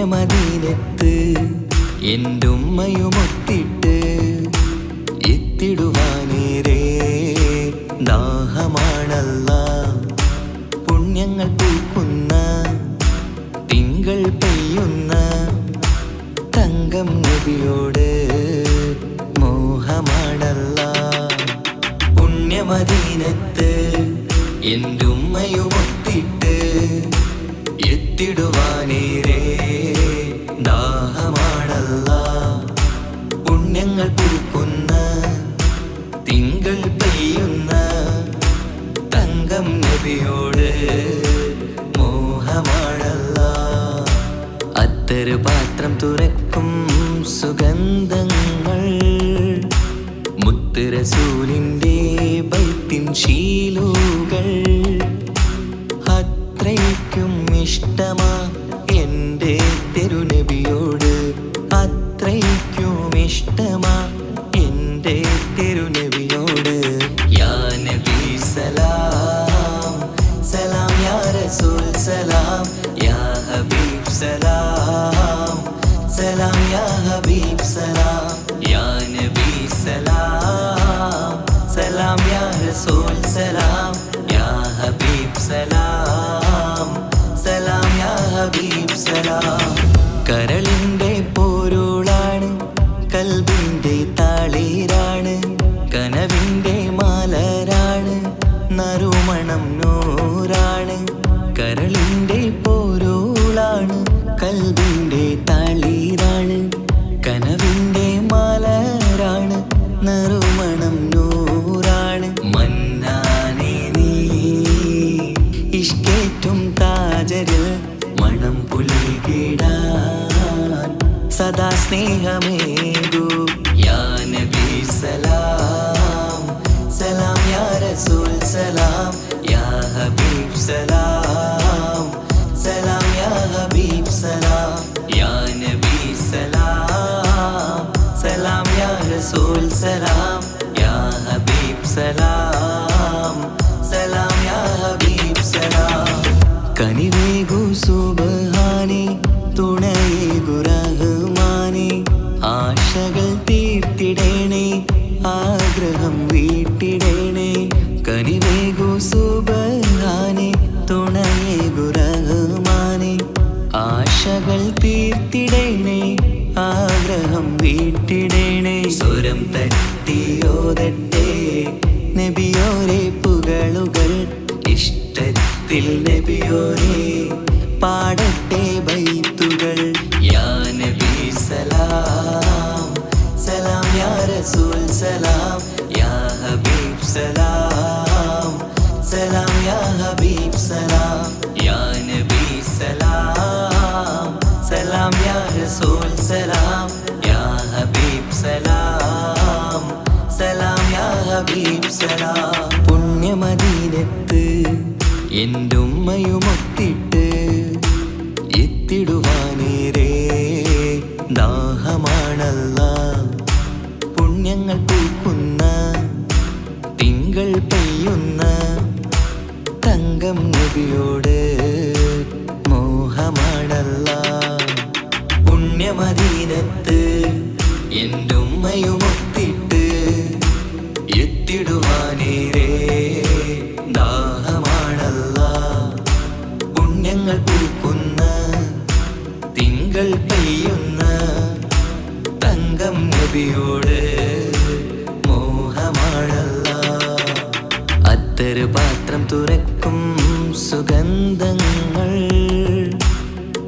പുണ്യമദീനത്ത് എന്റുമ്മയുമൊത്തിട്ട് എത്തിടുവാനേരെ ദാഹമാണല്ലാ. പുണ്യങ്ങൾ പൂക്കുന്ന തിങ്കൾ പെയ്യുന്ന തങ്കം നബിയോട് മോഹമാണല്ലാ. പുണ്യമദീനത്ത് എന്റുമ്മയുമൊത്തിട്ട് എത്തിടുവാനേരെ ദാഹമാണല്ലാ. പുണ്യങ്ങൾ പൂക്കുന്ന തിങ്കൾ പെയ്യുന്ന തങ്കം നബിയോട് മോഹമാണല്ലാ. അത്തറ് പാത്രം തുറക്കും സുഗന്ധങ്ങൾ മുത്ത് റസൂലിൻ്റെ ബൈത്തിൻ ശീലുകൾ. അത്രയ്ക്കും ഇഷ്ടമാ എൻ്റെ തിരുനബിയോട്, അത്രയ്ക്കും ഇഷ്ടമാ എൻ്റെ തിരുനബിയോട്. യാ നബി സലാം സലാം, യാ റസൂൽ സലാം, യാ ഹബീബ് സലാം സലാം, യാ ഹബീബ് സലാം, യാ നബി സലാം സലാം, യാ റസൂൽ സലാം, യാ ഹബീബ് സലാം സലാം, യാ ഹബീബ് സലാം. കരളിൻ്റെ പോരുളാണ്, കൽബിൻ്റെ താളീരാണ്, കനവിൻ്റെ മാലരാണ്, നറുമണം നൂറാണ്. കരളിൻ്റെ പോരുളാണ്, കൽബിൻ്റെ താളീരാണ്, കനവിൻ്റെ മാലരാണ്, നറുമണം നൂറാണ്. മന്നാനേ നീ ഇഷ്കേറ്റും താജരിൽ മണം പുൽകിടാൻ സദാ സ്നേഹമേകൂ. യാ നബി സലാം സലാം, യാ റസൂൽ സലാം, യാ ഹബീബ് സലാം സലാം, യാ ഹബീബ് സലാം, യാ നബി സലാം സലാം, യാ റസൂൽ സലാം, യാ ഹബീബ് സലാം സലാം, യാ ഹബീബ് സലാം. കനിവേകു സുബ്ഹാനേ, തുണയേകു റഹ്മാനേ, ആശകൾ തീർത്തിടേണേ, ആഗ്രഹം വീട്ടിടേണേ. കനിവേകു സുബ്ഹാനേ, തുണയേകു റഹ്മാനേ, ആശകൾ തീർത്തിടേണേ, ആഗ്രഹം വീട്ടിടേണേ. സ്വരം തട്ടിയോതട്ടെ നബിയോരെ പുകളുകൾ, ഇഷ്ടത്തിൽ നബിയോരെ പാടട്ടെ ബൈത്തുകൾ. യാ നബി സലാം സലാം, യാ റസൂൽ സലാം, യാ ഹബീബ് സലാം സലാം, യാ ഹബീബ് സലാം, യാ നബി സലാം സലാം, യാ റസൂൽ സലാം, യാ ഹബീബ് സലാം സലാം, യാ ഹബീബ് സലാം. പുണ്യമദീനത്ത് എന്റുമ്മയുമൊത്തിട്ട് എത്തിടുവാനേരെ ദാഹമാണല്ലാ. പുണ്യങ്ങൾ പൂക്കുന്ന തിങ്കൾ പെയ്യുന്ന തങ്കം നബിയോട് മോഹമാണല്ലാ. പുണ്യമദീനത്ത് എന്റുമ്മയുമൊത്തിട്ട് എത്തിടുവാനേരെ ദാഹമാണല്ലാ. പുണ്യങ്ങൾ പൂക്കുന്ന തിങ്കൾ പെയ്യുന്ന തങ്കം നബിയോട് മോഹമാണല്ലാ. അത്തറ് പാത്രം തുറക്കും സുഗന്ധങ്ങൾ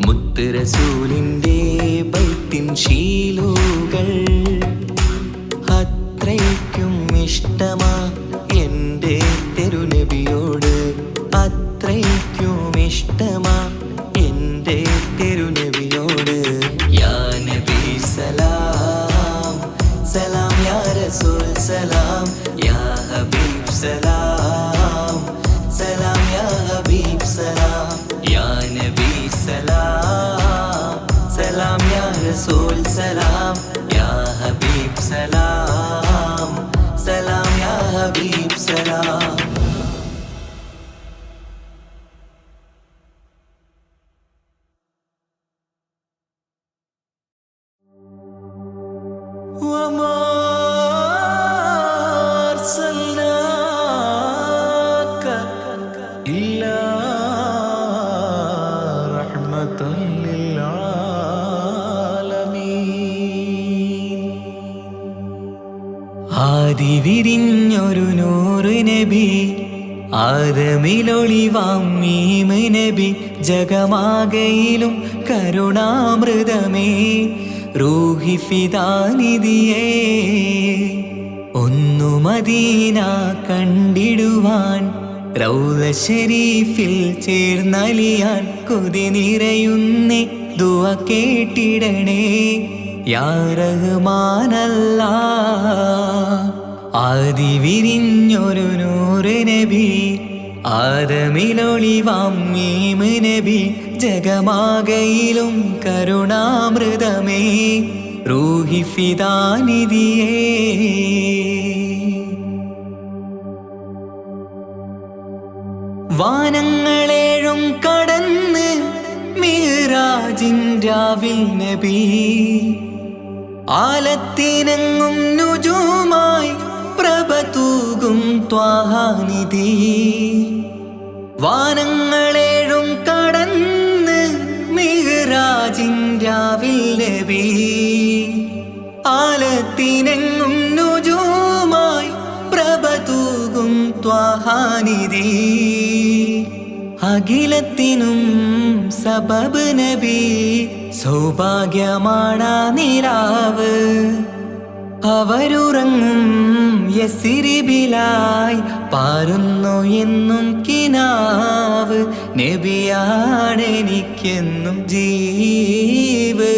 മുത്ത് റസൂലിൻ്റെ ബൈത്തിൻ ശീലുകൾ. അത്രയ്ക്കും ഇഷ്ടമാ എൻ്റെ തിരുനബിയോട്, അത്രയ്ക്കും ഇഷ്ടമാ എൻ്റെ തിരുനബിയോട്. യാ നബി സലാം സലാം, യാ റസൂൽ സലാം, യാ ഹബീബ് സലാം സലാം, യാ ഹബീബ് സലാം, യാ നബി സലാം സലാം, യാ റസൂൽ സലാം, യാ ഹബീബ് സലാം സലാം, യാ ഹബീബ് സലാം. വിരിഞ്ഞൊരു നൂറ് നബി ആദമിലൊളിവാം മീമ് നബി ജഗമാകയിലും കരുണാമൃതമേ റൂഹി ഫിദാനിധിയേ ഒന്നു മദീന കണ്ടിടുവാൻ റൗള ശരീഫിൽ ചേർന്നലിയാൻ കൊതി നിറയുന്നേ ദുആ കേട്ടിടണേ യാ റഹ്മാനല്ലാഹ് ആദി വിരിഞ്ഞൊരു നൂറ് നബി ആദമിലൊളിവാം മീമ് നബി ജഗമാകയിലും കരുണാമൃതമേ റൂഹി ഫിദാനിധിയേ വാനങ്ങളേഴും കടന്ന് മിഅ്റാജിൻ രാവിൽ നബി ആലത്തിനെങ്ങും നുജൂമായി പ്രഭ തൂകും ത്വാഹാനിധി വാനങ്ങളേഴും കടന്ന് മിഅ്റാജിൻ രാവിൽ നബി ആലത്തിനെങ്ങും നുജൂമായി പ്രഭ തൂകും ത്വാഹാനിധി അഖിലത്തിനും സബബ് നബി സൗഭാഗ്യമാണാ നിലാവ് അവരുറങ്ങും യസിരിബിലായി പാരുന്നു എന്നും കിനാവ് നബിയാണെനിക്കെന്നും ജീവ്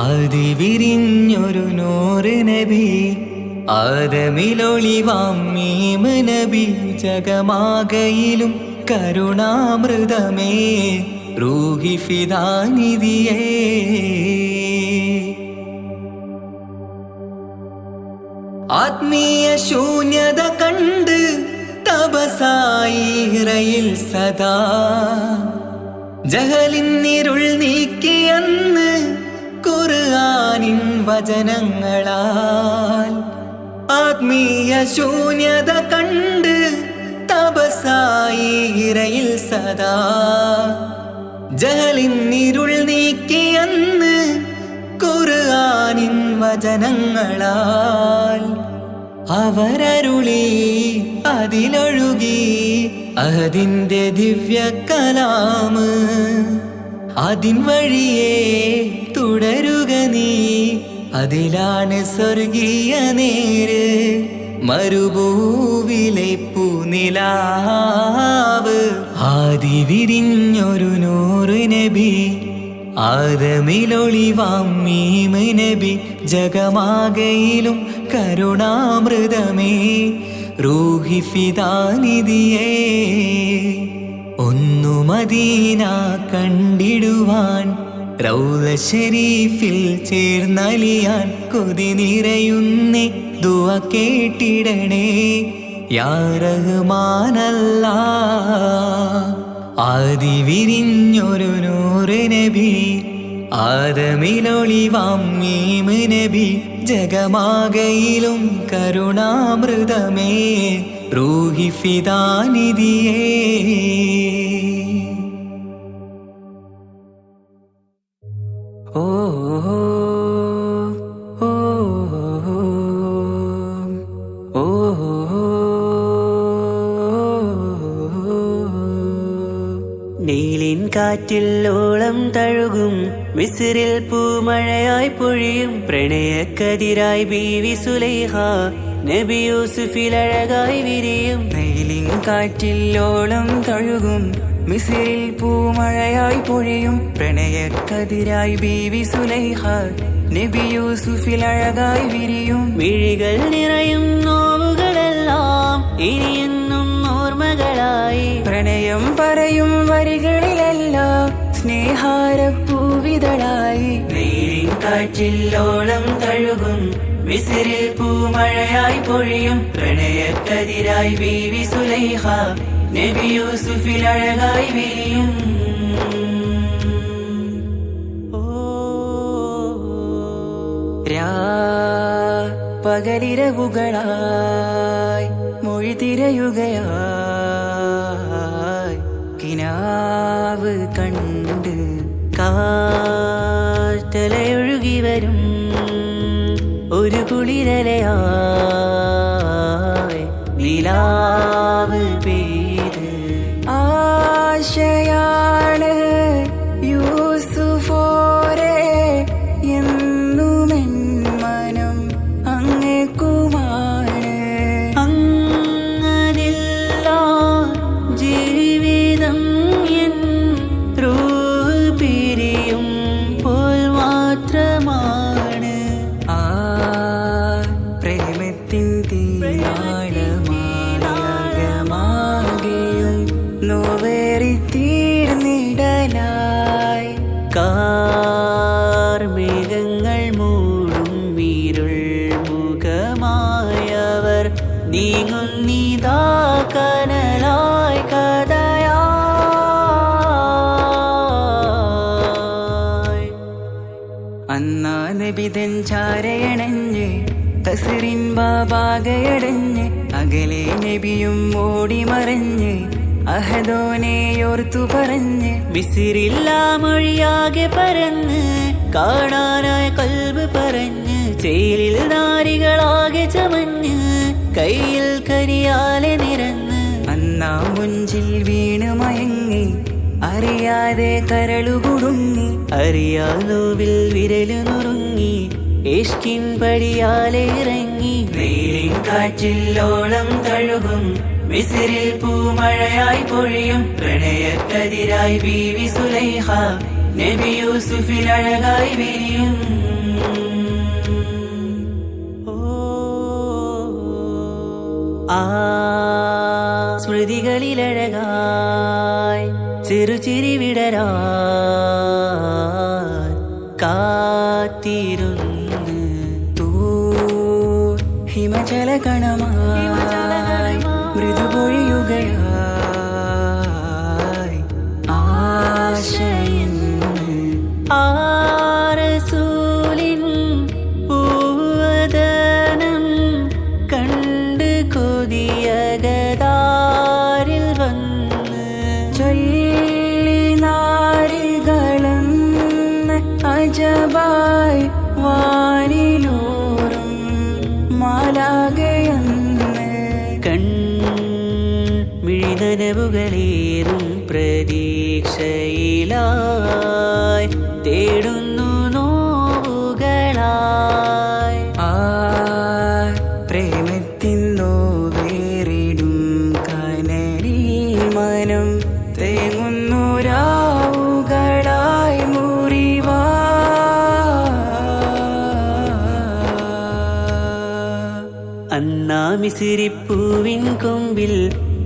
ആദി വിരിഞ്ഞൊരു നൂറ് നബി ആദമിലൊളിവാം മീമ് നബി ജഗമാകയിലും കരുണാമൃതമേ റൂഹി ഫിദാനിധിയേ ആത്മീയ ശൂന്യത കണ്ട് തപസായി ഇറയിൽ സദാ ജഹലിന്നിരുൾ നീക്കിയന്ന് ഖുർആനിൻ വചനങ്ങളാൽ ആത്മീയ ശൂന്യത കണ്ട് തപസായി ഇറയിൽ സദാ ജഹലിന്നിരുൾ നീക്കിയന്ന് ഖുർആനിൻ വചനങ്ങളാൽ അവരരുളി അതിലൊഴുകി അതിൻ്റെ ദിവ്യ കലാമ് അതിൻ വഴിയേ തുടരുക നീ അതിലാണ് സ്വർഗീയ നേര് മരുഭൂവിലെ പൂനിലാവ് ആദി വിരിഞ്ഞൊരു നൂറ് നബി ആദമിലൊളിവാം മീമ് നബി ജഗമാകയിലും കരുണാമൃതമേ റൂഹി ഫിദാനിധിയേ ഒന്നു മദീന കണ്ടിടുവാൻ റൗള ശരീഫിൽ ചേർന്നലിയാൻ കൊതി നിറയുന്നേ ദുആ കേട്ടിടണേ യാ റഹ്മാനല്ലാഹ് ആദി വിരിഞ്ഞൊരു നൂറ് നബി ആദമിലൊളിവാം മീമ് നബി ജഗമാകയിലും കരുണാമൃതമേ റൂഹി ഫിദാനിധിയേ ഓ ഓ ഓ നീലിൻ കാറ്റിൽ ഓളം തഴുകും മിസ്രിൽ പൂമഴയായി പൊഴിയും പ്രണയക്കതിരായി ബീവി സുലൈഹ നബി യൂസുഫിൽ അഴകായി വിരിയും നീലിൻ കാറ്റിൽ ഓളം തഴുകും മിസ്രിൽ പൂമഴയായി പൊഴിയും പ്രണയക്കതിരായി ബീവി സുലൈഹ നബി യൂസുഫിൽ അഴകായി വിരിയും മിഴികൾ നിറയും നോവുകളെല്ലാം ഇനിയെന്നും ഓർമ്മകളായി പ്രണയം പറയും വരികളിലെല്ലാം സ്നേഹാരപ്പൂവിതളായി നീലിൻ കാറ്റിൽ ഓളം തഴുകും മിസ്രിൽ പൂമഴയായി പൊഴിയും പ്രണയക്കതിരായി ബീവി സുലൈഹ നബി യൂസുഫിൽ അഴകായി വിരിയും പകലിരവുകളായി മൊഴി തിരയുകയായി കിനാവ് കണ്ട് കാറ്റലയൊഴുകി വരും ഒരു കുളിരലയായി നിലാവ് പെയ്ത് ആശയാണ് യൂസുഫോരെ എന്നുമെൻ മനം അങ്ങേക്കുമാണ്. അങ്ങനില്ല ജീവിതം എൻ റൂഹ് പിരിയും പോൽ മാത്രമാണ്. ആ പ്രേമത്തിൻ തീരാളമാകമാകെയും നോവേറി തീർന്നിടലായി. കാർമേഘങ്ങൾ മൂടും ഇരുൾ മുഖമായവർ നീങ്ങുന്നിതാ കനലായി കഥയായി. അന്നാ നബിതൻ ചാരയണഞ്ഞ് കസറിൻ ബാബാകയടഞ്ഞ് അകലെ നബിയും ഓടി മറഞ്ഞ് അഹദോനെയോർത്തു പറഞ്ഞ് മിസിറില്ല മൊഴിയാകെ പരന്ന് കാണാനായ കൽബ് പറഞ്ഞ് ചേലിൽ നാരികളാകെ ചമഞ്ഞ് കയ്യിൽ കരിയാലെ നിരന്ന് അന്നാ മുഞ്ചിൽ വീണ് മയങ്ങി അറിയാതെ കരളുകുടുങ്ങി അറിയാലോവിൽ വിരലു നുറുങ്ങി ഇഷ്കിൻ പടിയാലെ ഇറങ്ങി വെയിലിൻ കാറ്റില്ലോളം തഴുകും മിസ്രിൽ പൂമഴയായി പൊഴിയും പ്രണയക്കതിരായി ബീവി സുലൈഹ നബി യൂസുഫിൽ അഴകായി വിരിയും. ആ സ്മൃതികളിലഴകായി ചെറുചിരി വിടരാൻ കാത്തിരുന്ന് ഹിമജല കണമായി മൃദുപൊഴിയുകയായി ആശയിന്ന് ആരസൂലിൻ പൂവദനം കണ്ട് കൊതിയകതാരിൽ വന്ന് ചൊല്ലി നാരികളെന്ന് അജബായി വാനിലൂറും മാലാകയെന്ന് മിഴിനനവുകളേറും പ്രതീക്ഷയിലായി തേടുന്നു നോവുകളായി. ആ പ്രേമത്തിൻ നോവേറിടും കനലിൽ മനം തേങ്ങുന്നു രാവുകളായി മുറിവാ. അന്നാ മിസിരിപ്പൂവിൻ കൊമ്പിൽ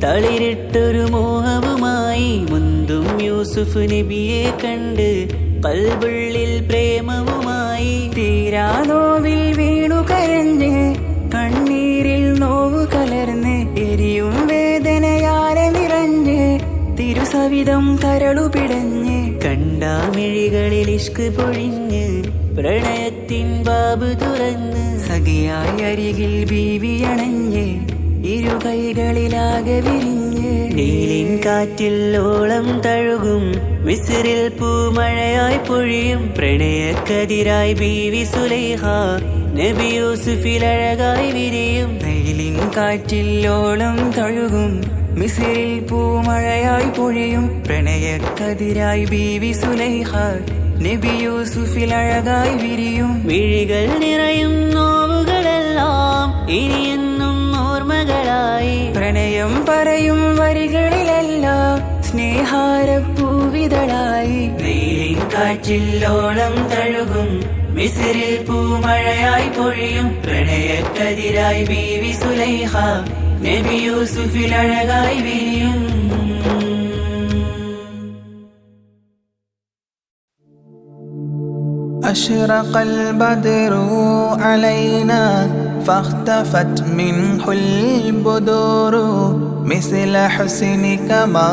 തളിരിട്ടൊരു മോഹവുമായി മുന്തും യൂസുഫ് നബിയെ കണ്ട് കൽബുള്ളിൽ പ്രേമവുമായി. തീരാ നോവിൽ വീണു കരഞ്ഞ് കണ്ണീരിൽ നോവ് കലർന്ന് എരിയും വേദനയാലെ നിറഞ്ഞ് തിരുസവിധം കരളു പിടഞ്ഞ് കണ്ടാമിഴികളിൽ ഇഷ്ക് പൊഴിഞ്ഞ് പ്രണയത്തിൻ ബാബ് തുറന്ന് സഖിയായി അരികിൽ ബീവി അണഞ്ഞ് ഇരു കൈകളിലാകെ വിരിഞ്ഞ് നീലിൻ കാറ്റില്ലോളം തഴുകും മിസ്രിൽ പൂമഴയായി പൊഴിയും പ്രണയക്കതിരായി ബീവി സുലൈഹ നബി യൂസുഫിൽ അഴകായി വിരിയും. നീലിൻ കാറ്റില്ലോളം തഴുകും മിസ്രിൽ പൂമഴയായി പൊഴിയും പ്രണയക്കതിരായി ബീവി സുലൈഹ നബി യൂസുഫിൽ അഴകായി വിരിയും. മിഴികൾ നിറയും നോവുകളെല്ലാം ഇനിയെന്നും ഓർമ്മകളായി. പ്രണയം പറയും വരികളിലെല്ലാം സ്നേഹാരപ്പൂവിതളായി. വെയിലിൻ കാറ്റില്ലോളം തഴുകും മിസ്രിൽ പൂമഴയായി പൊഴിയും പ്രണയക്കതിരായി ബീവി സുലൈഹ നബി യൂസുഫിൽ അഴകായി വിരിയും. أشرق البدر علينا فاختفت منه البدور مثل حسنك ما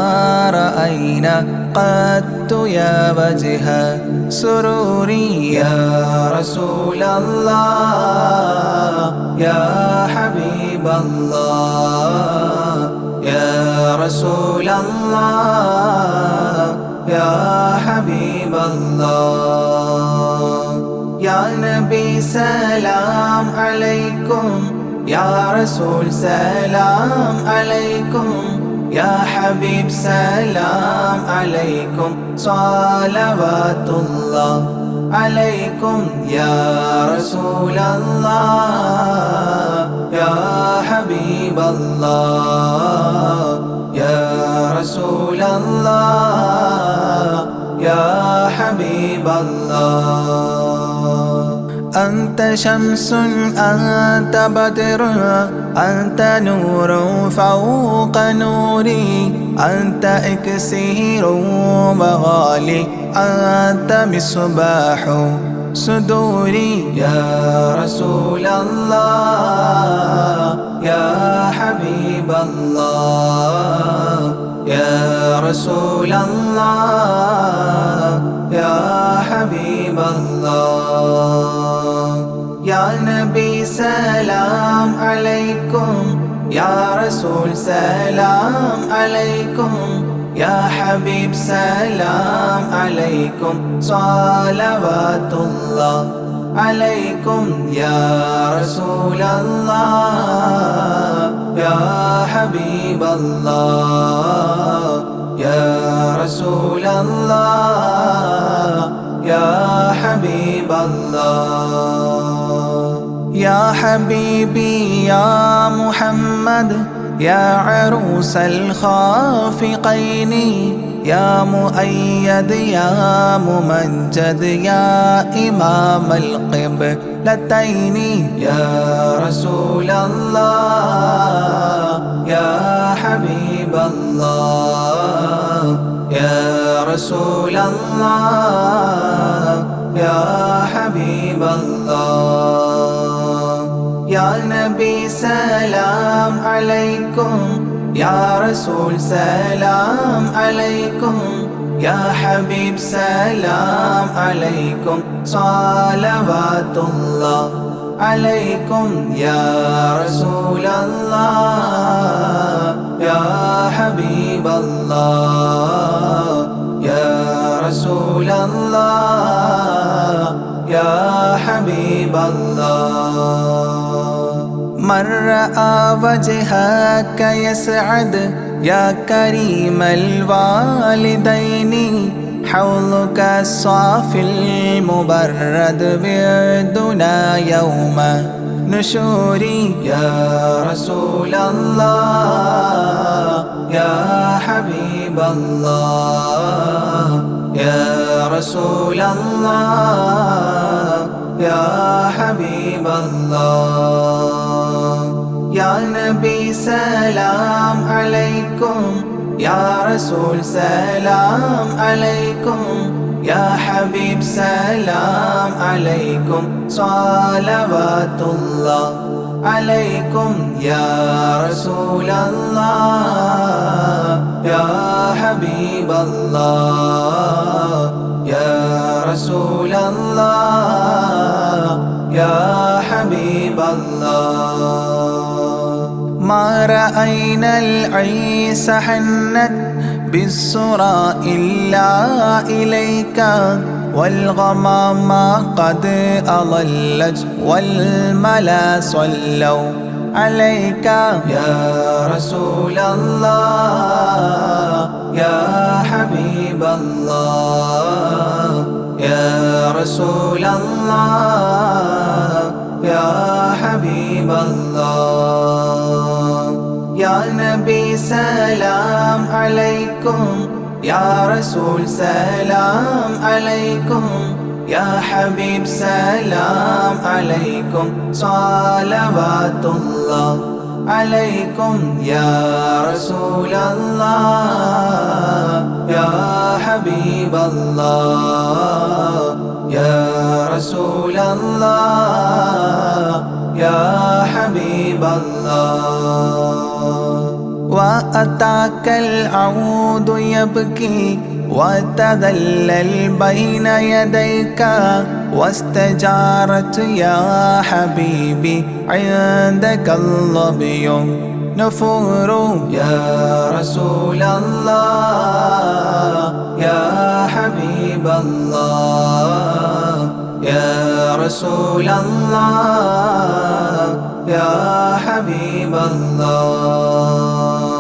رأينا قدت يا وجه سروري يا رسول الله يا حبيب الله يا رسول الله يا حبيب الله يا نبي سلام عليكم يا رسول سلام عليكم يا حبيب سلام عليكم صلوات الله عليكم يا رسول الله يا حبيب الله يا رسول الله يا حبيب الله أنت شمس أنت بدر أنت نور فوق نوري أنت إكسير وغالي أنت مصباح صدوري يا رسول الله يا حبيب الله يا رسول الله يا حبيب الله يا نبي سلام عليكم يا رسول سلام عليكم يا حبيب سلام عليكم صلوات الله عليكم يا رسول الله يا حبيب الله يا رسول الله يا حبيب الله يا حبيبي يا محمد يا عروس الخافقين يا مؤيد يا ممجد يا إمام القبلتين يا رسول الله يا حبيب الله يا رسول الله يا حبيب الله يا نبي سلام عليكم يا رسول سلام عليكم يا حبيب سلام عليكم صلوات الله عليكم يا رسول الله يا حبيب الله يا رسول الله يا حبيب الله من رأى وجهك يسعد يا كريم الوالدين حوضك الصافي المبرد بيدنا يوم نشوري يا رسول الله يا حبيب الله يا رسول الله يا حبيب الله يا نبي سلام عليكم يا رسول سلام عليكم يا حبيب سلام عليكم صلوات الله عليكم يا رسول الله يا حبيب الله يا رسول الله يا حبيب الله ما رأينا العيس حنت بالسرى إلا إليك والغمام قد أضلت والملا صلوا عليك يا رسول الله يا حبيب الله يا رسول الله يا حبيب الله يا نبي سلام عليكم يا رسول سلام عليكم يا حبيب سلام عليكم صلوات الله عليكم يا رسول الله يا حبيب الله يا رسول الله يا حبيب الله وأتاك العود يبكي وتذلل بين يديك واستجارت يا حبيبي عندك الظبي نفور يا رسول الله يا حبيب الله يا رسول الله يا حبيب الله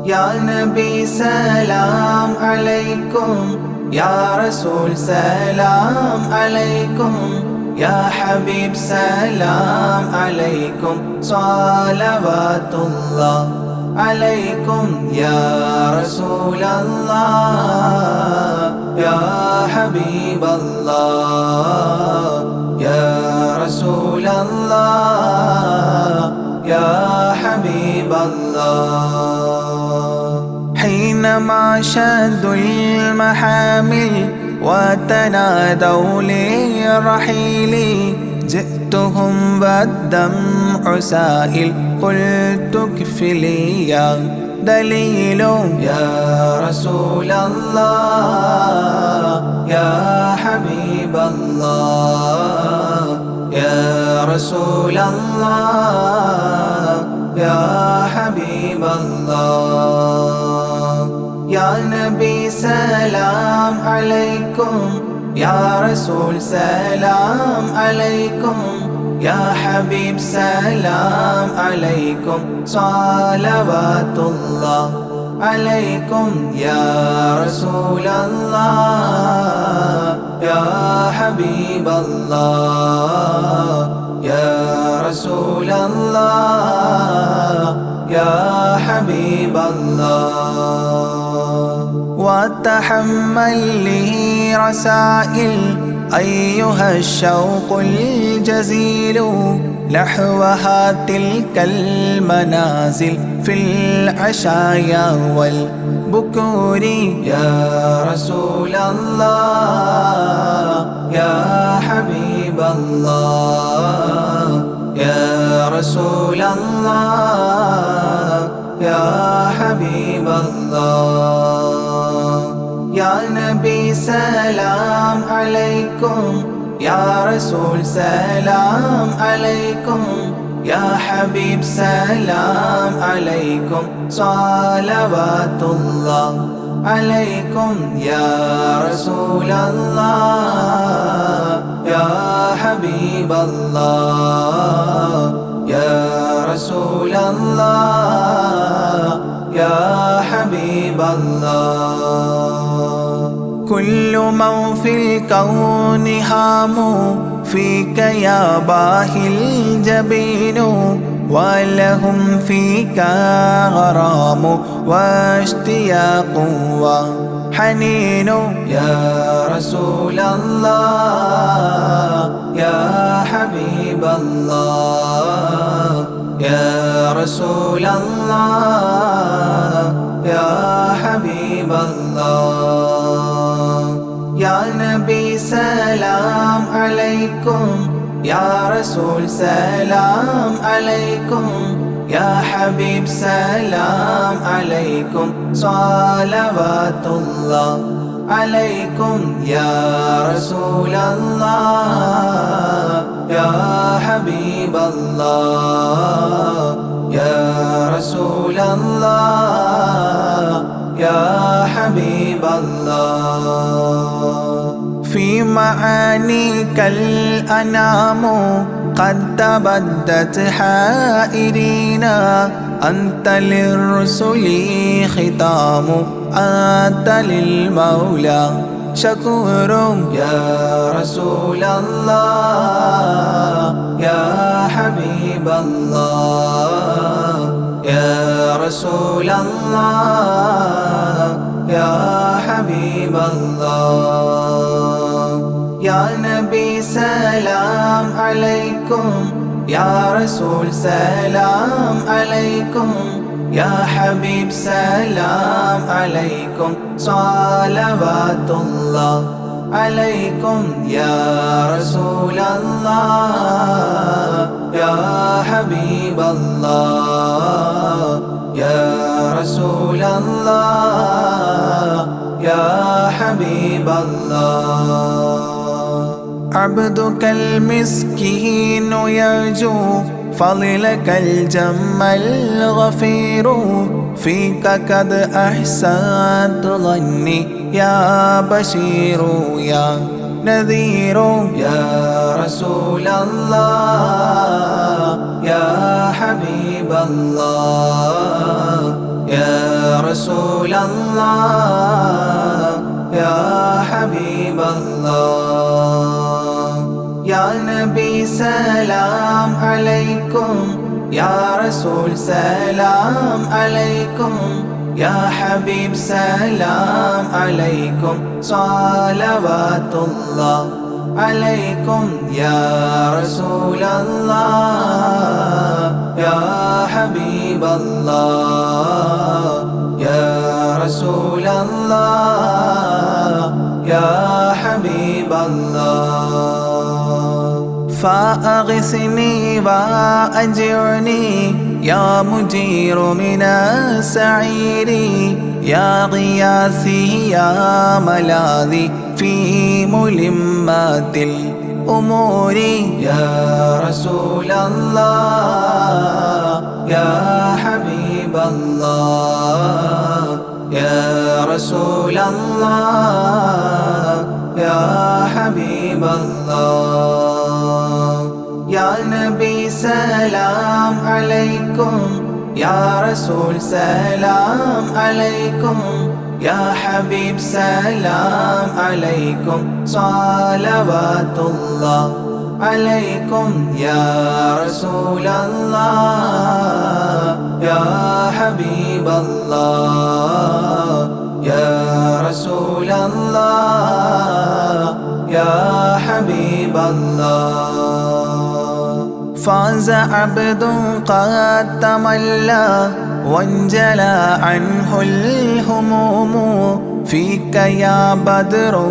يا نبي سلام عليكم يا رسول سلام عليكم يا حبيب سلام عليكم صلوات الله عليكم يا رسول الله يا حبيب الله يا رسول الله يا حبيب الله حينما شدوا المحامل وتنادوا للرحيل جئتهم والدمع سائل قلت اكفلي يا دليل يا رسول الله يا حبيب الله يا رسول الله يا حبيب الله يا نبي سلام عليكم يا رسول سلام عليكم يا حبيب سلام عليكم صلوات الله عليكم يا رسول الله يا حبيب الله يا رسول الله يا حبيب الله وتحمل لي رسائل أيها الشوق الجزيل نحوها تلك المنازل في العشايا والبكور يا رسول الله يا حبيب الله يا رسول الله يا حبيب الله يا نبي سلام عليكم يا رسول سلام عليكم يا حبيب سلام عليكم صلوات الله عليكم يا رسول الله يا حبيب الله يا رسول الله يا حبيب الله كل من في الكون هام فيك يا باهي الجبين ولهم فيك غرام واشتياق وحنين يا رسول الله يا حبيب الله يا رسول الله يا حبيب الله يا نبي سلام عليكم يا رسول سلام عليكم يا حبيب سلام عليكم صلوات الله عليكم يا رسول الله يا حبيب الله يا رسول الله يا حبيب الله في معانيك الأنام قد تبدت حائرين أنت للرسل ختام أنت للمولى شكور يا رسول الله يا حبيب الله يا رسول الله يا حبيب الله يا نبي سلام عليكم يا رسول سلام عليكم يا حبيب سلام عليكم صلوات الله عليكم يا رسول الله يا حبيب الله يا رسول الله يا حبيب الله عبدك المسكين يرجو فضلك الجم الغفير فيك قد أحسنت ظني يا بشير يا نذير يا رسول الله يا حبيب الله يا رسول الله يا حبيب الله يا نبي سلام عليكم يا رسول سلام عليكم يا حبيب سلام عليكم صلوات الله عليكم يا رسول الله يا حبيب الله يا رسول الله يا حبيب الله فأغثني وأجرني يا مجير من السعير يا غياثي يا ملاذي في ملمات الأمور يا رسول الله يا حبيب الله يا رسول الله يا حبيب الله يا نبي سلام عليكم يا رسول سلام عليكم يا حبيب سلام عليكم صلوات الله عليكم يا رسول الله يا حبيب الله يا رسول الله يا حبيب الله فاز عبد قد تملى وانجلى عنه الهموم فيك يا بدر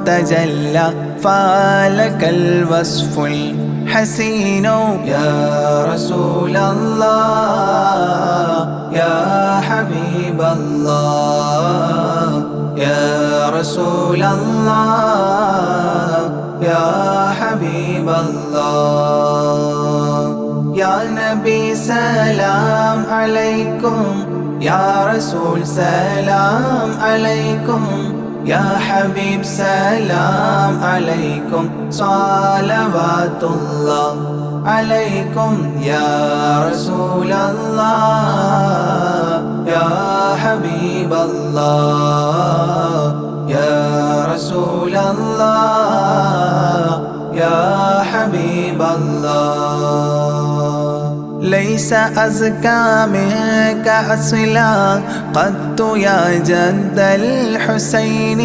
تجلى فلك الوصف الحسين يا رسول الله يا حبيب الله يا رسول الله يا حبيب الله يا نبي سلام عليكم يا رسول سلام عليكم يا حبيب سلام عليكم صلوات الله عليكم يا رسول الله يا حبيب الله يا رسول الله يا حبيب الله ليس أزكى منك أصلا قدت يا جد الحسين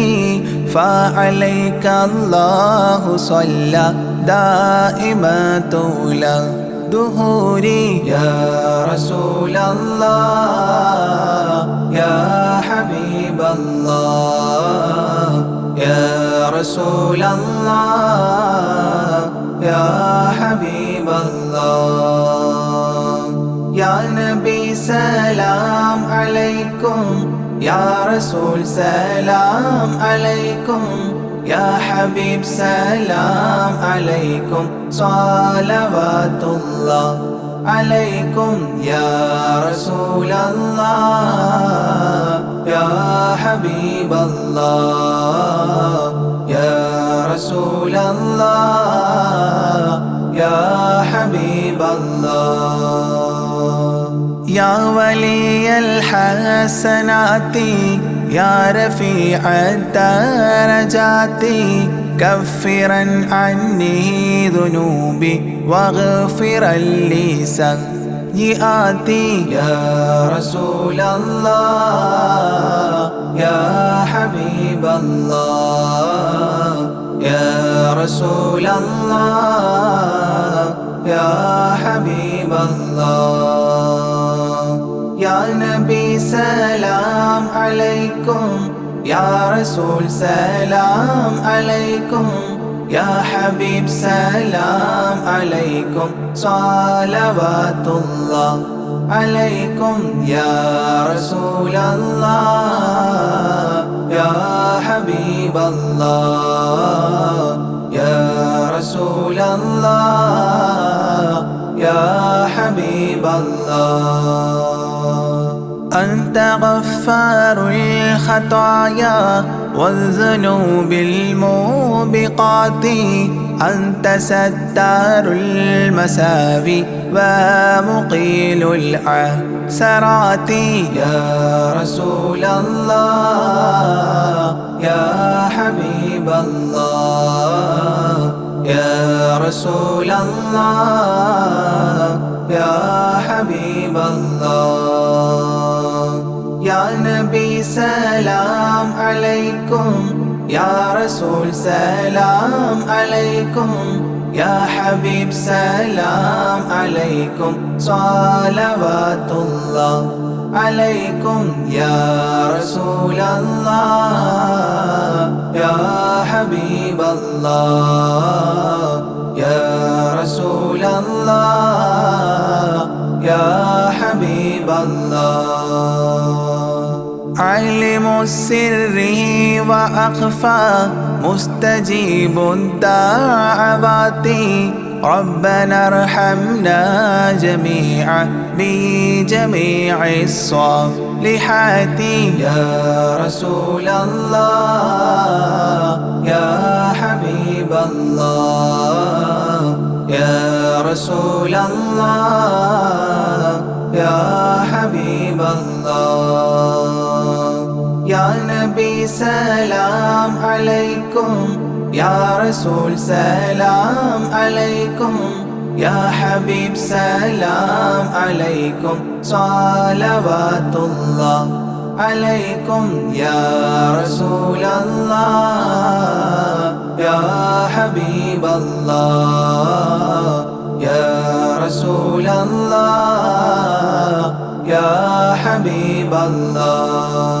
فعليك الله صلى دائما طول دهوري يا رسول الله يا حبيب الله يا رسول الله يا حبيب الله يا نبي سلام عليكم يا رسول سلام عليكم يا حبيب سلام عليكم صلوات الله عليكم يا رسول الله يا حبيب الله يا رسول الله يا حبيب الله يا ولي الحسنات يا رفيع الدرجات كفرا عني ذنوبي واغفرا لي سيئاتي يا رسول الله يا حبيب الله يا رسول الله يا حبيب الله يا نبي سلام عليكم يا رسول سلام عليكم يا حبيب سلام عليكم صلوات الله عليكم يا رسول الله يا حبيب الله يا رسول الله يا حبيب الله أنت غفار الخطايا والذنوب الموبقات أنت ستار المساوي ومقيل العثرات يا رسول الله يا حبيب الله يا رسول الله يا حبيب الله يا نبي سلام عليكم يا رسول سلام عليكم يا حبيب سلام عليكم صلوات الله عليكم يا رسول الله يا حبيب الله يا رسول الله يا حبيب الله علم السر وأخفى مستجيب الدعوات ربنا ارحمنا جميعا بجميع الصالحات يا رسول الله يا حبيب الله يا رسول الله يا حبيب الله يا نبي سلام عليكم يا رسول سلام عليكم يا حبيب سلام عليكم صلوات الله عليكم يا رسول الله يا حبيب الله يا رسول الله يا حبيب الله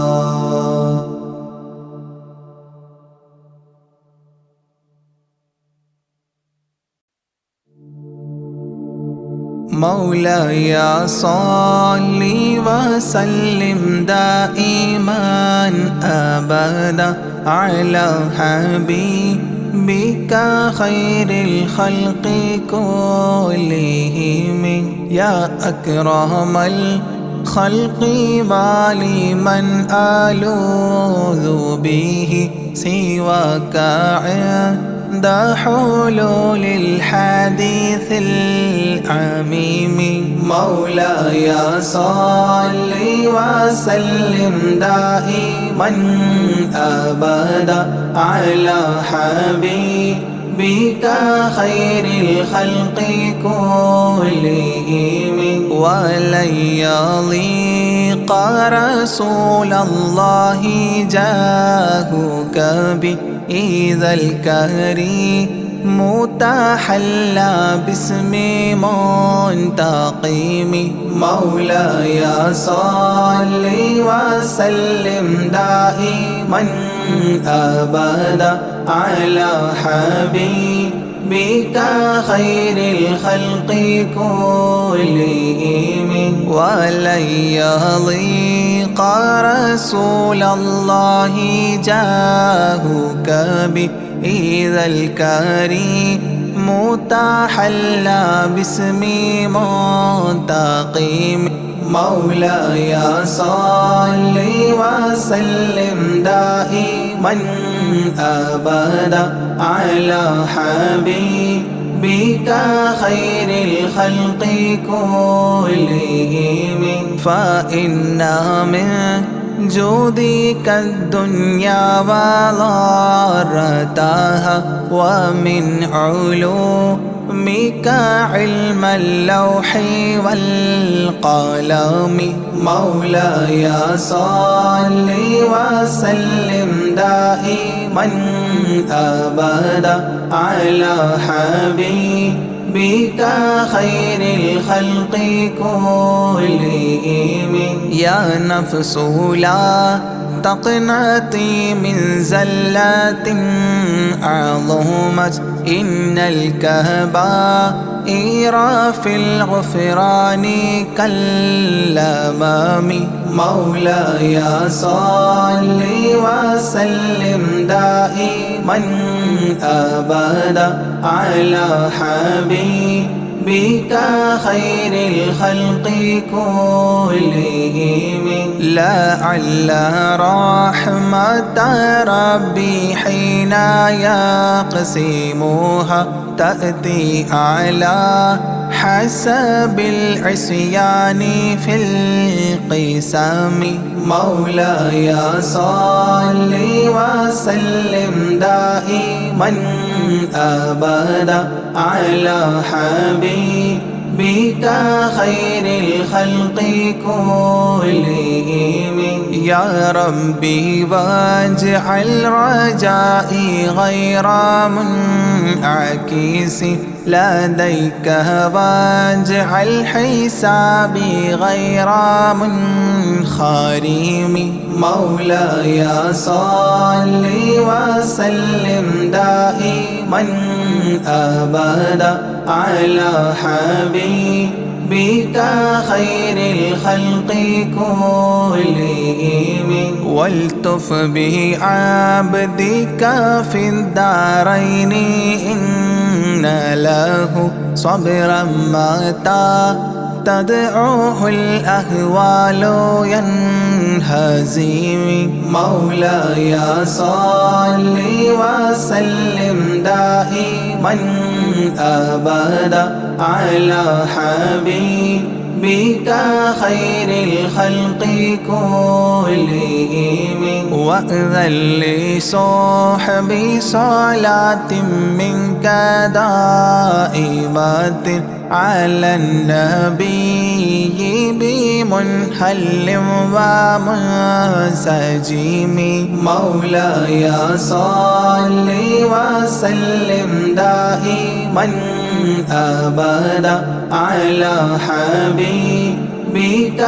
مولاي صل وسلم دائما أبدا على حبيبك خير الخلق كلهم يا أكرم الخلق مالي من ألوذ به سواك عند حلول الحديث العميم مولاي صل وسلم دائما أبدا على حبيبك خير الخلق كلهم ولن يضيق رسول الله جاهك بإذا الكريم متحلى باسم منتقم مولاي صل وسلم دائما أبدا على حبيبك خير الخلق كلهم ولن يضيق رسول الله جاهك بإذا الكريم متحلى باسم منتقم مولاي صل وسلم دائما أبدا على حبيبك خير الخلق كلهم فإن من جودك الدنيا وضارتها ومن علومك علم اللوح والقلم مولاي صل وسلم دائما أبدا على حبيبك خير الخلق كلهم يا نفس لا تقنطي من زلات عظمت إن الكبائر في الغفران كالأمام مولاي صل وسلم دائما أبدا على حبيبك خير الخلق كلهم لعل رحمة ربي حين يقسمها تأتي على حسب العصيان في القسم. مولاي صل وسلم دائما أبدا على حبيبك خير الخلق كلهم. يا ربي واجعل رجائي غير منعكس لديك واجعل حسابي غير منخرم. مولاي صل وسلم دائما أبدا على حبيبك خير الخلق كلهم. والتف بعبدك في الدارين إن له صبرا متى تدعوه الأهوال ينهزم. مولاي صل وسلم دائما أبدا على حبيبك خير الخلق كلهم. وأذن لصحبي صلاة منك دائمة على النبي بمنهل ومنسجم. مولاي صل وسلم دائما أبدا على حبيبك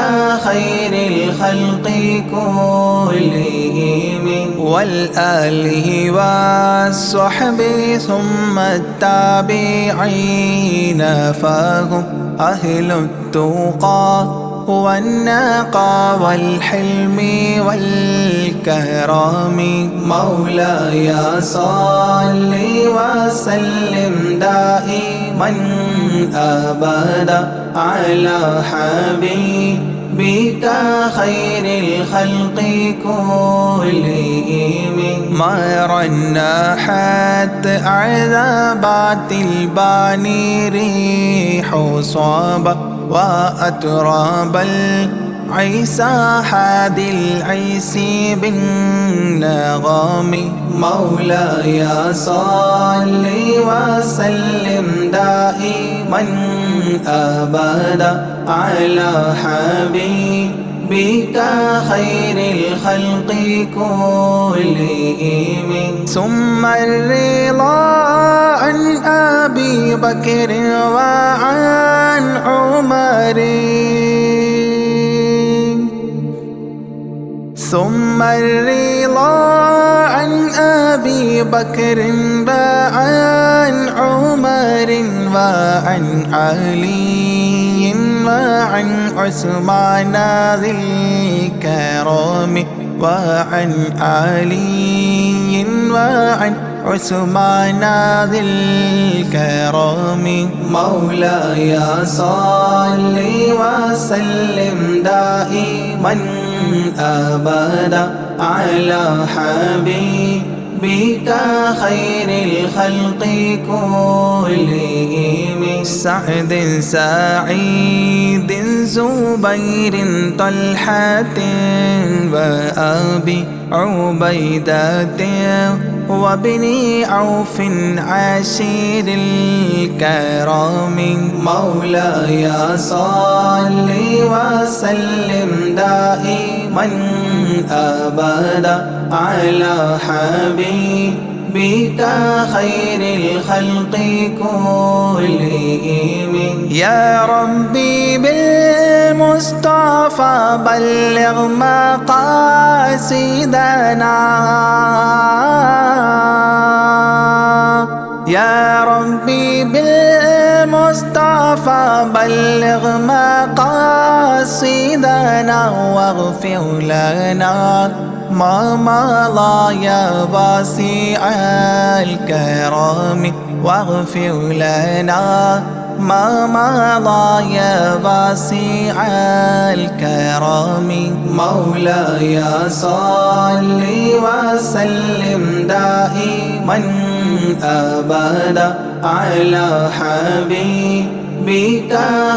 خير الخلق كلهم. والآله والصحب ثم التابعين فهم أهل التقى والنقى والحلم والكرم. مولاي صل وسلم دائما أبدا على حبيبك خير الخلق كلهم. ما رنحت عذابات الباني ريح صابة وأتراب العيسى حاد العيس بالنغم. مولاي صل وسلم دائما أبدا على حبيبك خير الخلق كلهم. ثم الرضا عن أبي بكر وعن عمر. ثم الرضا عن أبي بكر وعن عمر وعن علي وعن عثمان ذي الكرم. وعن علي وعن عثمان ذي الكرم. مولاي صل وسلم دائما أبدا على حبيبك خير الخلق كلهم. سعد سعيد زبير طلحة وأبي عبيدة وابن عوف عشير الكرام. مولاي صل وسلم دائما أبدا على حبيبك خير الخلق كلهم. يا ربي بالمصطفى بلغ مقاصدنا. يا ربي بالمصطفى بلغ مقاصدنا واغفر لنا ما مضى يا واسع الكرم. واغفر لنا ما مضى يا واسع الكرم مولاي صل وسلم دائما أبدا على حبيبك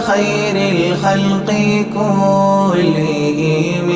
خير الخلق كلهم.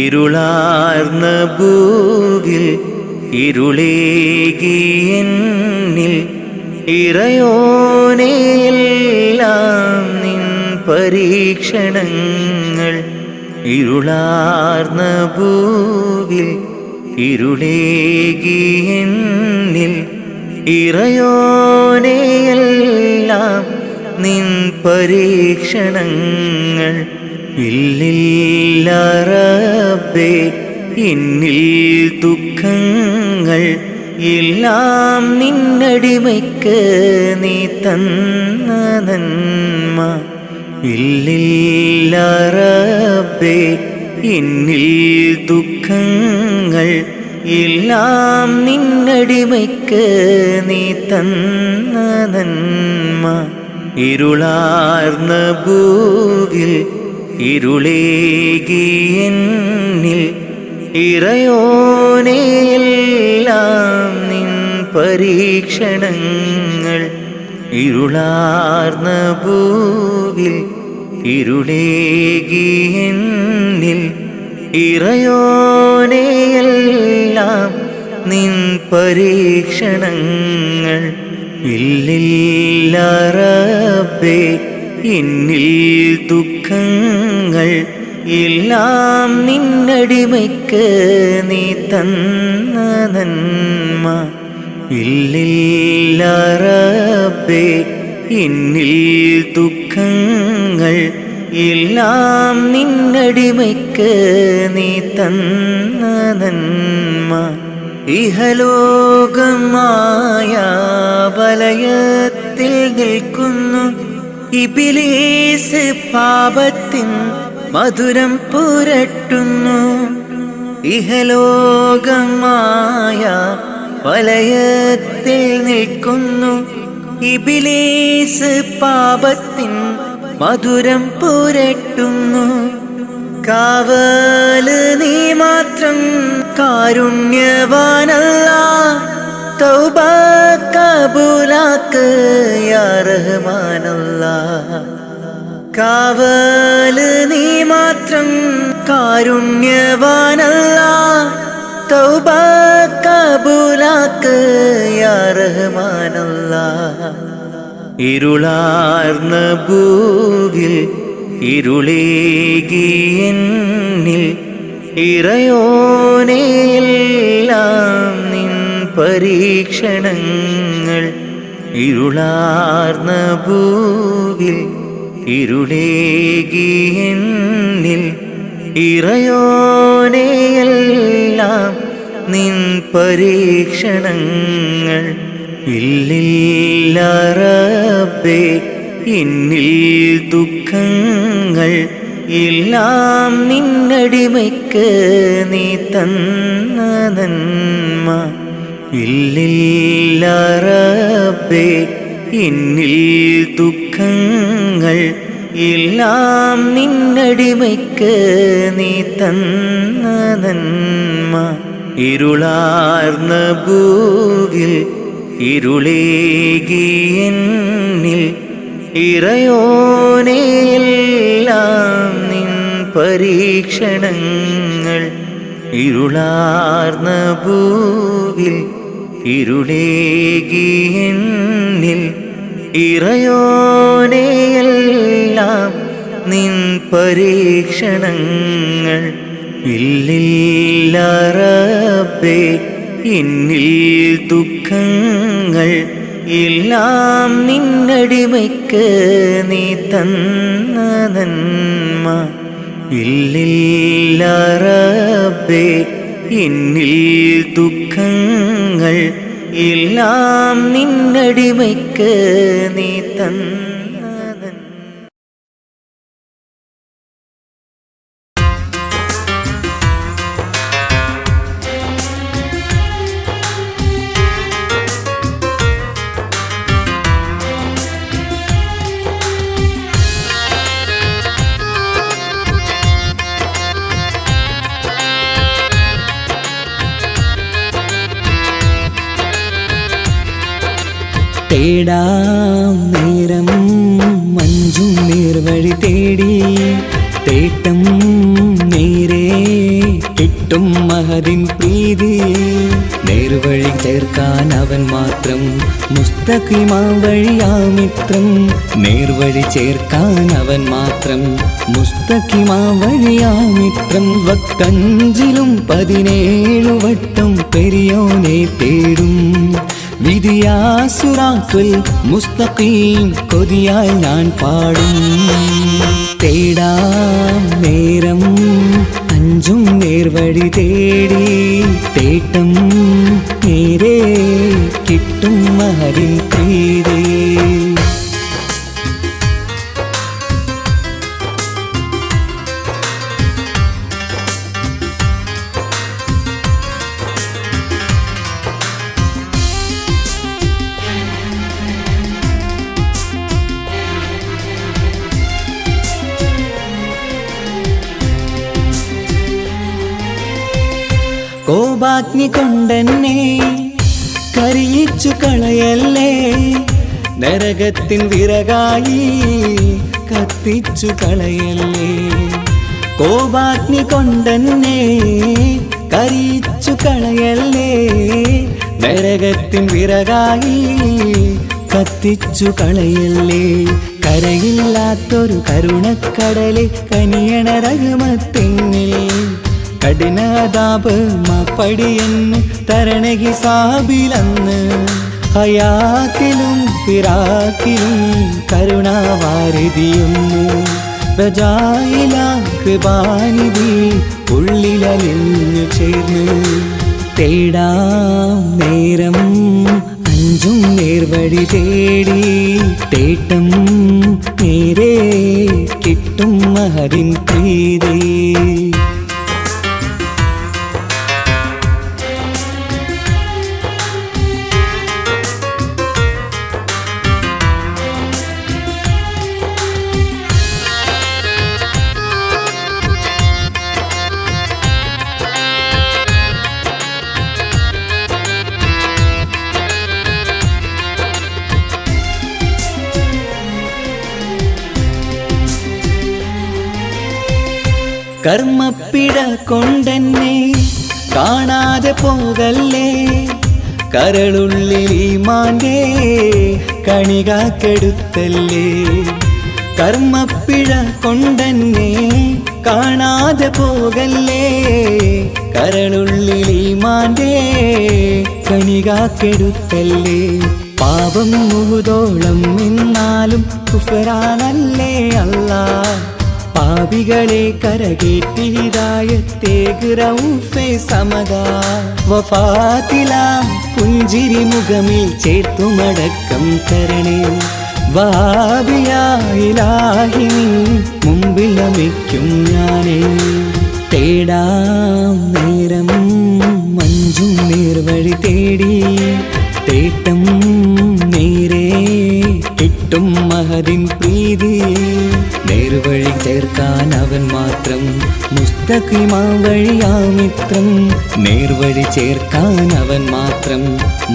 ഇരുളാർന്ന ഭൂവിൽ ഇരുളേകിയെന്നിൽ ഇറയോനെയെല്ലാം നിൻ പരീക്ഷണങ്ങൾ. ഇരുളാർന്ന ഭൂവിൽ ഇരുളേകിയെന്നിൽ ഇറയോനെയെല്ലാം നിൻ പരീക്ഷണങ്ങൾ. ഇല്ലില്ല റബ്ബേ എന്നിൽ ദുഃഖങ്ങൾ എല്ലാം നിന്നടിമയ്ക്ക് നീ തന്ന നന്മ. ഇല്ലില്ല റബ്ബേ എന്നിൽ ദുഃഖങ്ങൾ എല്ലാം നിന്നടിമയ്ക്ക് നീ തന്ന നന്മ. ഇരുളാർന്ന ഭൂവിൽ ഇരുളേകിയെന്നിൽ ഇറയോനെയെല്ലാം നിൻ പരീക്ഷണങ്ങൾ. ഇരുളാർന്ന ഭൂവിൽ ഇരുളേകിയെന്നിൽ ഇറയോനെയെല്ലാം നിൻ പരീക്ഷണങ്ങൾ. ഇല്ലില്ല റബ്ബേ എന്നിൽ ദുഃഖങ്ങൾ എല്ലാം നിന്നടിമയ്ക്ക് നീ തന്ന നന്മ ഇല്ലില്ല റബ്ബേ എന്നിൽ ദുഃഖങ്ങൾ എല്ലാം നിന്നടിമയ്ക്ക് നീ തന്ന നന്മ ഇഹലോകമായ വലയത്തിൽ നിൽക്കുന്നു ഇബ്ലീസ് പാപത്തിൻ മധുരം പുരട്ടുന്നു ഇഹലോകമായ വലയത്തിൽ നിൽക്കുന്നു ഇബ്ലീസ് പാപത്തിൻ മധുരം പുരട്ടുന്നു കാവല് നീ മാത്രം കാരുണ്യവാനല്ലാ തൗബ കബൂലാക്ക് യാ റഹ്മാനല്ലാ കാവല് നീ മാത്രം കാരുണ്യവാനല്ലാ തൗബ കബൂലാക്ക് യാ റഹ്മാനല്ലാ ഇരുളാർന്ന ഭൂവിൽ ഇരുളേകിയെന്നിൽ ഇറയോനെയെല്ലാം നിൻ പരീക്ഷണങ്ങൾ ഇരുളാർന്ന ഭൂവിൽ ഇരുളേകിയെന്നിൽ ഇറയോനെയെല്ലാം നിൻ പരീക്ഷണങ്ങൾ ഇല്ലില്ല റബ്ബേ എന്നിൽ ദുഃഖങ്ങൾ എല്ലാം നിന്നടിമയ്ക്ക് നീ തന്ന നന്മ ഇല്ലില്ല റബ്ബേ എന്നിൽ ദുഃഖങ്ങൾ എല്ലാം നിന്നടിമയ്ക്ക് നീ തന്ന നന്മ ഇരുളാർന്ന ഭൂവിൽ ഇരുളേകിയെന്നിൽ ഇറയോനെയെല്ലാം നിൻ പരീക്ഷണങ്ങൾ ഇരുളാർന്ന ഭൂവിൽ ഇരുളേകിയെന്നിൽ ഇറയോനെയെല്ലാം നിൻ പരീക്ഷണങ്ങൾ ഇല്ലില്ല റബ്ബേ എന്നിൽ ദുഃഖങ്ങൾ എല്ലാം നിന്നടിമയ്ക്ക് നീ തന്ന നന്മ ഇല്ലില്ല റബ്ബേ എന്നിൽ ദുഃഖങ്ങൾ എല്ലാം നിന്നടിമയ്ക്ക് നീ തന്ന നന്മ തേടാം നേരം മഞ്ചും നേർവഴി തേടി തേട്ടം നേരെ കിട്ടും മഹദിൻ പ്രീതി നേർവഴി ചേർക്കാൻ അവൻ മാത്രം മുസ്തഖിമാ വഴിയാ മിത്രം നേർവഴി ചേർക്കാൻ അവൻ മാത്രം മുസ്തഖിമാ വഴിയാ മിത്രം വക്കഞ്ചിലും 17 വട്ടം പെരിയോനെ തേടും വിധിയാ സിറാത്തുൽ മുസ്തഖീം കൊതിയായി ഞാൻ പാടും തേടാം നേരം അഞ്ചും നേർവഴി തേടി തേട്ടം നേരെ കിട്ടും മഹദിൻ പ്രീതി കോപാഗ്നി കൊണ്ടെന്നെ കരിയിച്ചു കളയല്ലേ നരകത്തിൻ വിറകായി കത്തിച്ചു കളയല്ലേ കോപാഗ്നി കൊണ്ടെന്നെ കരിയിച്ചു കളയല്ലേ നരകത്തിൻ വിറകായി കത്തിച്ചു കളയല്ലേ കരയില്ലാത്തൊരു കരുണക്കടലെ കനിയണ റഹ്മത്തെന്നിൽ കഠിനതാപ് മാപ്പടിയെന്ന് തരണ ഹിസാബിലന്ന് ഹയാത്തിലും ഫിറാക്കിലും കരുണാവാരിതിയൊന്ന് പ്രജായില കൃപാനിധി ഉള്ളിലലിഞ്ഞു ചേർന്ന് തേടാം നേരം അഞ്ചും നേർവഴി തേടി തേട്ടം നേരെ കിട്ടും മഹരിൻ പ്രീതി കർമ്മപ്പിഴ കൊണ്ടെന്നെ കാണാതെ പോകല്ലേ കരളുള്ളിൽ ഈമാന്റെ കണികാക്കെടുത്തല്ലേ കർമ്മപ്പിഴ കൊണ്ടെന്നെ കാണാതെ പോകല്ലേ കരളുള്ളിൽ ഈമാന്റെ കണികാക്കെടുത്തല്ലേ പാപം മുഹുതോളം എന്നാലും കുഫറാനല്ലേ അല്ലാ പാപികളെ കരകേറ്റി ഹിദായത്തേക് റഊഫേ സമദാ വഫാത്തില പുഞ്ചിരി മുഖമിൽ ചേർത്തുമടക്കം തരണേ വഹാബിയായിലാഹി നിൻ മുമ്പിൽ നമിക്കും ഞാനേ തേടാം നേരം മഞ്ചും നേർവഴി തേടി തേട്ടം നേരെ കിട്ടും മഹദിൻ പ്രീതി നേർവഴി ചേർക്കാൻ അവൻ മാത്രം മുസ്തഖിമാ വഴിയാ മിത്രം നേർവഴി ചേർക്കാൻ അവൻ മാത്രം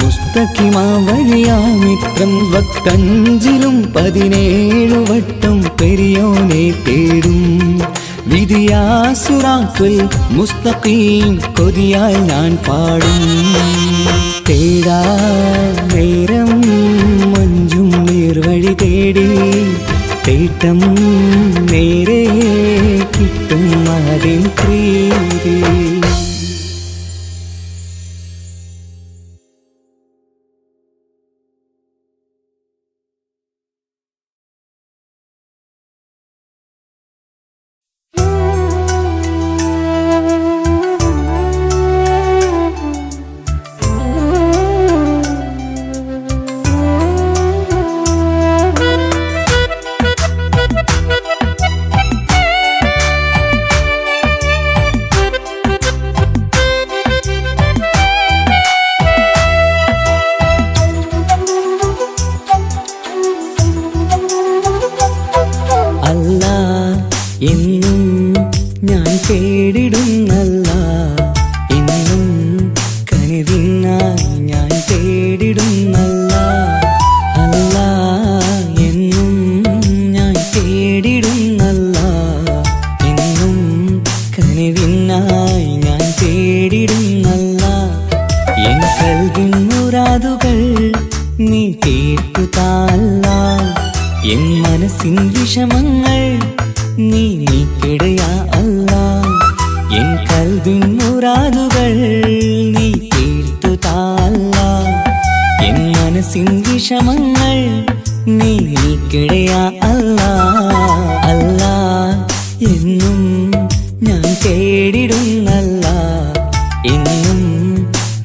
മുസ്തഖിമാ വഴിയാ മിത്രം വക്കഞ്ചിലും 17 വട്ടം പെരിയോനെ തേടും വിധിയാ സിറാത്തുൽ മുസ്തഖീം കൊതിയാൽ ഞാൻ പാടും തേടാ നേരം മഞ്ചും നേർവഴി തേടി തേട്ടം നേരെ കിട്ടും മഹദിൻ പ്രീതി എന്നും ഞാൻ തേടിടുന്നല്ല എന്നും കനിവിനായി ഞാൻ തേടിടുന്നല്ല അല്ല എന്നും ഞാൻ തേടിടുന്നല്ല എന്നും കനിവിനായി ഞാൻ തേടിടുന്നല്ല എൻ കൽവിൻ മുറാദുകൾ നീ കേട്ടുതാല്ല എൻ മനസ്സിൻ വിഷമങ്ങൾ നീ നീക്കിടയാ അല്ലാ എൻ കൽവിൻ മുറാദുകൾ നീ തീർത്തുതാല്ല എൻ മനസ്സിൻ വിഷമങ്ങൾ നീ നീക്കിടയാ അല്ലാ അല്ലാ എന്നും ഞാൻ തേടിടുന്നല്ല എന്നും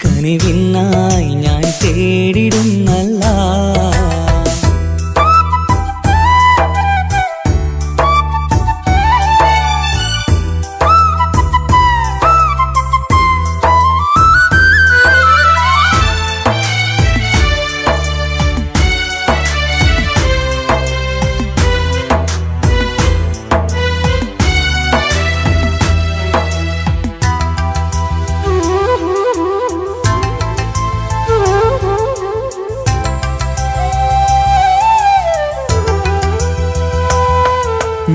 കനിവിനായി ഞാൻ തേടിടുന്നല്ല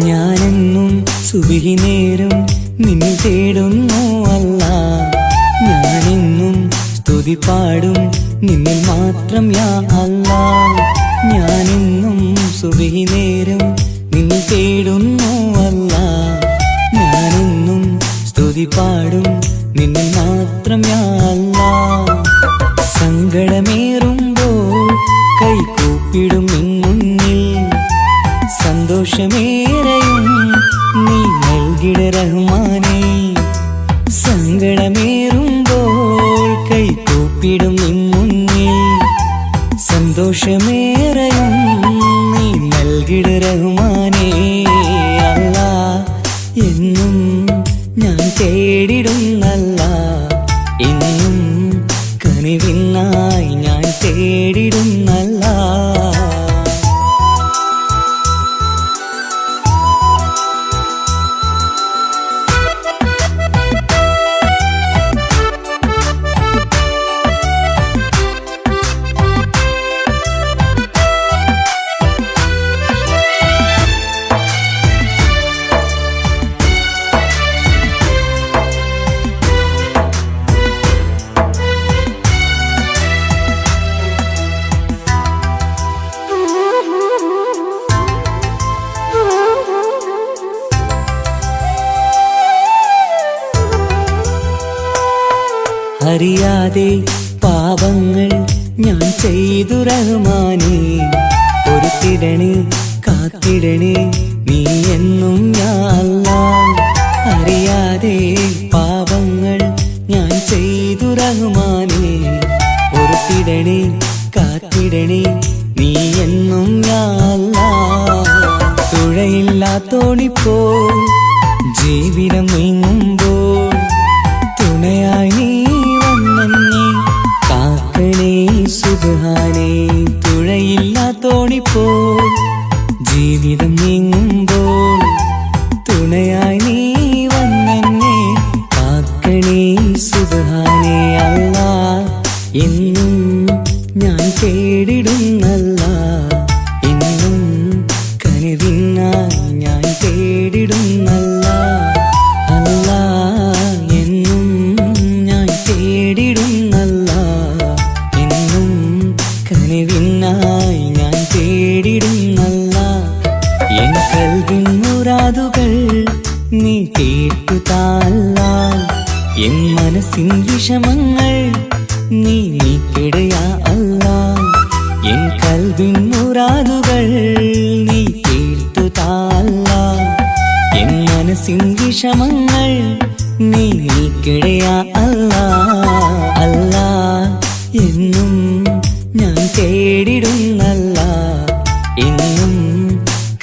ഞാനെന്നും സുബഹി നേരം നിന്നെ തേടുന്നു അല്ലാ ഞാനെന്നും സ്തുതി പാടും നിന്നിൽ മാത്രം യാ അല്ലാ ഞാനെന്നും സുബഹി നേരം നിന്നെ തേടുന്നു അല്ലാ. ഞാനെന്നും സ്തുതി പാടും നിന്നിൽ മാത്രം യാ അല്ലാ. സങ്കടമേറുമ്പോൾ കൈകൂപ്പിടും നിൻ മുന്നിൽ, സന്തോഷമേറെയും നീ നൽകിട റഹ്മാനേ. സങ്കടമേറുമ്പോൾ കൈകൂപ്പിടും നിൻ മുന്നിൽ, സന്തോഷമേറെയും നീ നൽകിട റഹ്മാനേ. അല്ലാ എന്നും ഞാൻ തേടിടുന്നല്ലാ, എന്നും കനിവിനായി ഞാൻ തേടിടുന്നല്ലാ. അറിയാതെ പാപങ്ങൾ ഞാൻ ചെയ്തു റഹ്മാനേ. പൊറുത്തിടണേ കാത്തിടണേ നീ എന്നും യാ അല്ലാ. അറിയാതെ പാപങ്ങൾ ഞാൻ ചെയ്തു റഹ്മാനേ. പൊറുത്തിടണേ കാത്തിടണേ നീ എന്നും യാ അല്ലാ. തുഴയില്ലാത്തോണിപ്പോൾ ജീവിതം നീങ്ങുമ്പോൾ, തുണയായി നീ വന്നെന്നെ കാക്കണേ സുബ്ഹാനേ. തുഴയില്ലാത്തോണിപ്പോൾ ജീവിതം നീങ്ങുമ്പോൾ, തുണയായി നീ വന്നെന്നെ കാക്കണേ സുബ്ഹാനേ. അല്ലാ എന്നും ഞാൻ തേടിടുന്നല്ലാ, എന്നും കനിവിനായി ഞാൻ തേടിടുന്നല്ലാ. അല്ലാ എന്നും ഞാൻ തേടിടുന്നല്ലാ, എന്നും കനിവിനായി ഞാൻ തേടിടുന്നല്ലാ. എൻ കൽവിൻ മുറാദുകൾ നീ കേട്ടു താല്ലാ. എൻ മനസ്സിൻ വിഷമങ്ങൾ നീ നീക്കിടയാ അല്ലാ. എൻ കൽവിൻ മുറാദുകൾ നീ കേട്ടു താല്ലാ. എൻ മനസ്സിൻ വിഷമങ്ങൾ നീ നീക്കിടയാ അല്ലാ. അല്ലാ എന്നും ഞാൻ തേടിടുന്നല്ലാ, എന്നും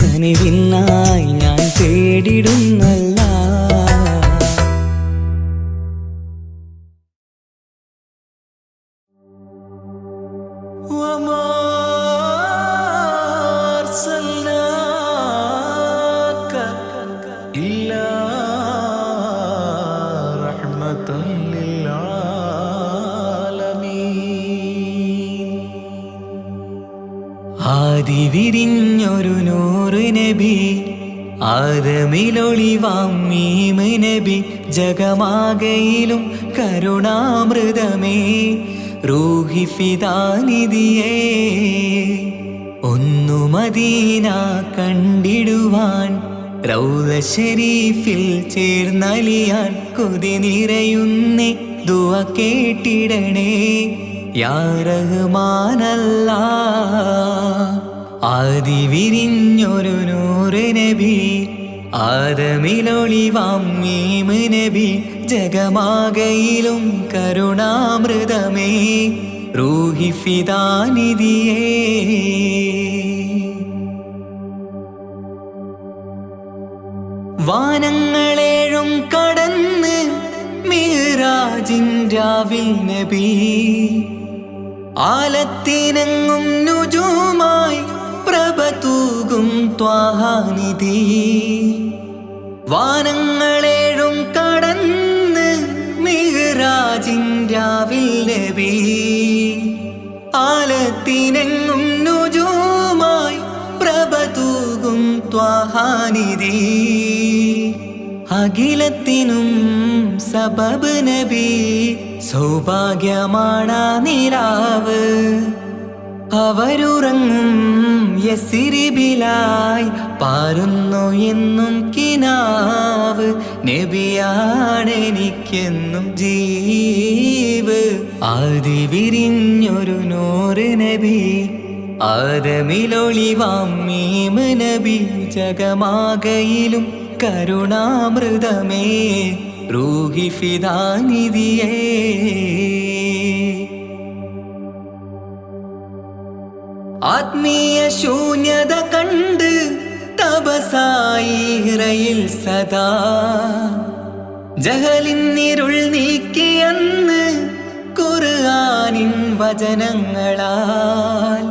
കനിവിനായി ഞാൻ തേടിടുന്നല്ലാ. وما أرسلناك إلا رحمة للعالمين. ആദി വിരിഞ്ഞൊരു നൂറ് നബി, ആദമിലൊളിവാം മീമ് നബി. ജഗമാകയിലും കരുണാമൃതമേ റൂഹി ഫിദാനിധിയേ. ഒന്നു മദീന കണ്ടിടുവാൻ, റൗള ശരീഫിൽ ചേർന്നലിയാൻ കൊതി നിറയുന്നേ. ദുആ കേട്ടിടണേ യാ റഹ്മാനല്ലാ. ആദി വിരിഞ്ഞൊരു നൂറ് നബി, ആദമിലൊളിവാം മീമ് നബി. ജഗമാകയിലും കരുണാമൃതമേ റൂഹി ഫിദാനിധിയേ. വാനങ്ങളേഴും കടന്ന് മിഅ്റാജിൻ രാവിൽ നബി, ആലത്തിനങ്ങും നുജൂമായി പ്രഭ തൂകും ത്വാഹാനിധി. വാനങ്ങളേഴും കടന്ന് മിഅ്റാജിൻ രാവിൽ നബി, ആലത്തിനെങ്ങും നുജൂമായി പ്രഭ തൂകും ത്വാഹാനിധി. അഖിലത്തിനും സബബ് നബി, സൗഭാഗ്യമാണ നിലാവ്. അവരുറങ്ങും യസിരിബിലായി പാരുന്നു എന്നും കിനാവ്. നബിയാണെനിക്കെന്നും ജീവ്. ആദി വിരിഞ്ഞൊരു നൂറ് നബി, ആദമിലൊളിവാം മീമ് നബി. ജഗമാകയിലും കരുണാമൃതമേ റൂഹി ഫിദാനിധിയേ. ആത്മീയ ശൂന്യത കണ്ട് തപസായി ഇറയിൽ സദാ. ജഹലിന്നിരുൾ നീക്കിയന്ന് ഖുർആനിൻ വചനങ്ങളാൽ.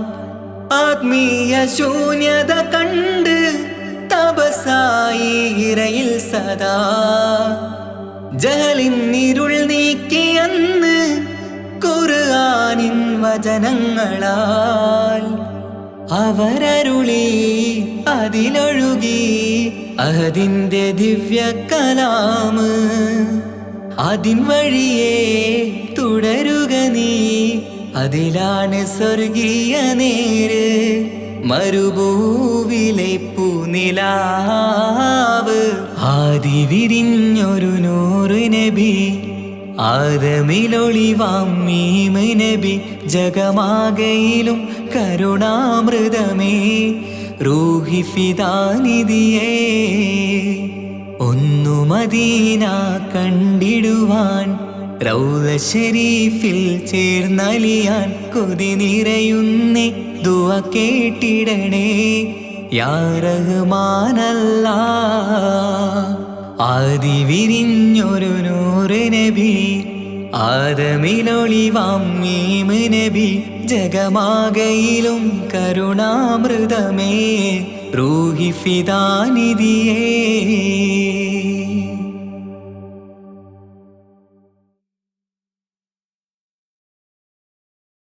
ആത്മീയ ശൂന്യത കണ്ട് തപസായി ഇറയിൽ സദാ. ജഹലിന്നിരുൾ നീക്കിയന്ന് ഖുർആനിൻ വചനങ്ങളാൽ. അവരരുളി അതിലൊഴുകി അഹദിന്റെ ദിവ്യ കലാമ്. അതിൻ വഴിയേ തുടരുക നീ, അതിലാണ് സ്വർഗീയ നേര്. മരുഭൂവിലെ പൂനിലാവ്. ആദി വിരിഞ്ഞൊരു നൂറ് നബി, ആദമിലൊളിവാം മീമ് നബി. ജഗമാകയിലും കരുണാമൃതമേ റൂഹി ഫിദാനിധിയേ. ഒന്നു മദീന കണ്ടിടുവാൻ, റൗള ശരീഫിൽ ചേർന്നലിയാൻ കൊതി നിറയുന്നേ. ദുആ കേട്ടിടണേ യാ റഹ്മാനല്ലാഹ്. ആദി വിരിഞ്ഞൊരു നൂറ് നബി, ആദമിലൊളിവാം മീമ് നബി. ജഗമാകയിലും കരുണാമൃതമേ റൂഹി ഫിദാനിധിയേ.